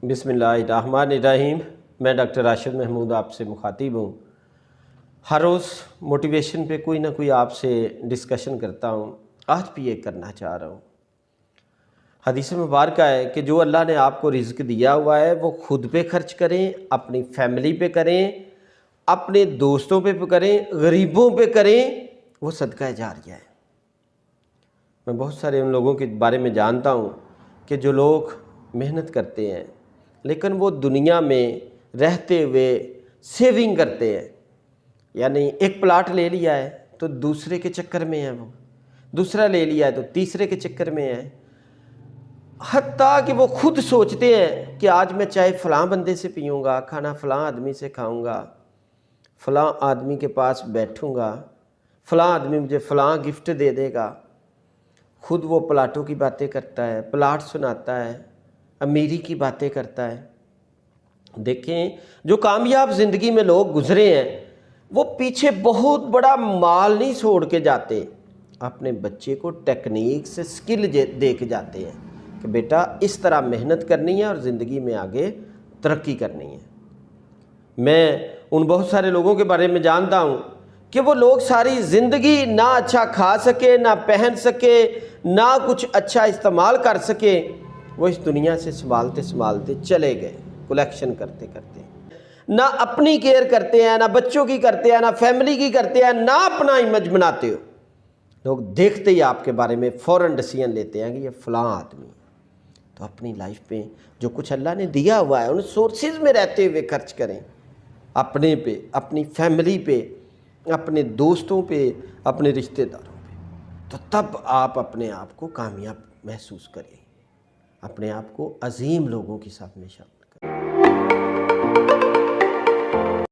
बिस्मिल्लाहिर्रहमानिर्रहीम। मैं डॉक्टर राशिद महमूद आपसे मुखातिब हूँ। हर रोज़ मोटिवेशन पे कोई ना कोई आपसे डिस्कशन करता हूँ। आज भी ये करना चाह रहा हूँ। हदीस मुबारक है कि जो अल्लाह ने आपको रिज़्क दिया हुआ है वो खुद पे खर्च करें, अपनी फैमिली पे करें, अपने दोस्तों पे करें, गरीबों पे करें, वो सदका जारिया है। मैं बहुत सारे उन लोगों के बारे में जानता हूँ कि जो लोग मेहनत करते हैं लेकिन वो दुनिया में रहते हुए सेविंग करते हैं। यानी एक प्लाट ले लिया है तो दूसरे के चक्कर में है, वो दूसरा ले लिया है तो तीसरे के चक्कर में है। हत्ता कि वो खुद सोचते हैं कि आज मैं चाय फ़लाँ बंदे से पीऊँगा, खाना फ़लाँ आदमी से खाऊँगा, फ़लाँ आदमी के पास बैठूँगा, फ़लाँ आदमी मुझे फ़लाँ गिफ्ट दे देगा। खुद वो प्लाटों की बातें करता है, प्लाट सुनाता है, अमीरी की बातें करता है। देखें, जो कामयाब ज़िंदगी में लोग गुजरे हैं वो पीछे बहुत बड़ा माल नहीं छोड़ के जाते, अपने बच्चे को टेक्निक से स्किल दे के जाते हैं कि बेटा इस तरह मेहनत करनी है और ज़िंदगी में आगे तरक्की करनी है। मैं उन बहुत सारे लोगों के बारे में जानता हूँ कि वो लोग सारी ज़िंदगी ना अच्छा खा सके, ना पहन सके, ना कुछ अच्छा इस्तेमाल कर सके, वो इस दुनिया से संभालते संभालते चले गए, कलेक्शन करते करते। ना अपनी केयर करते हैं, ना बच्चों की करते हैं, ना फैमिली की करते हैं, ना अपना इमेज बनाते हो। लोग देखते ही आपके बारे में फ़ौरन डिसीजन लेते हैं कि ये फ़लाँ आदमी। तो अपनी लाइफ पे जो कुछ अल्लाह ने दिया हुआ है उन सोर्सेज में रहते हुए खर्च करें, अपने पे, अपनी फैमिली पे, अपने दोस्तों पे, अपने रिश्तेदारों पे। तो तब आप अपने आप को कामयाब महसूस करें, अपने आप को अजीम लोगों के साथ में शामिल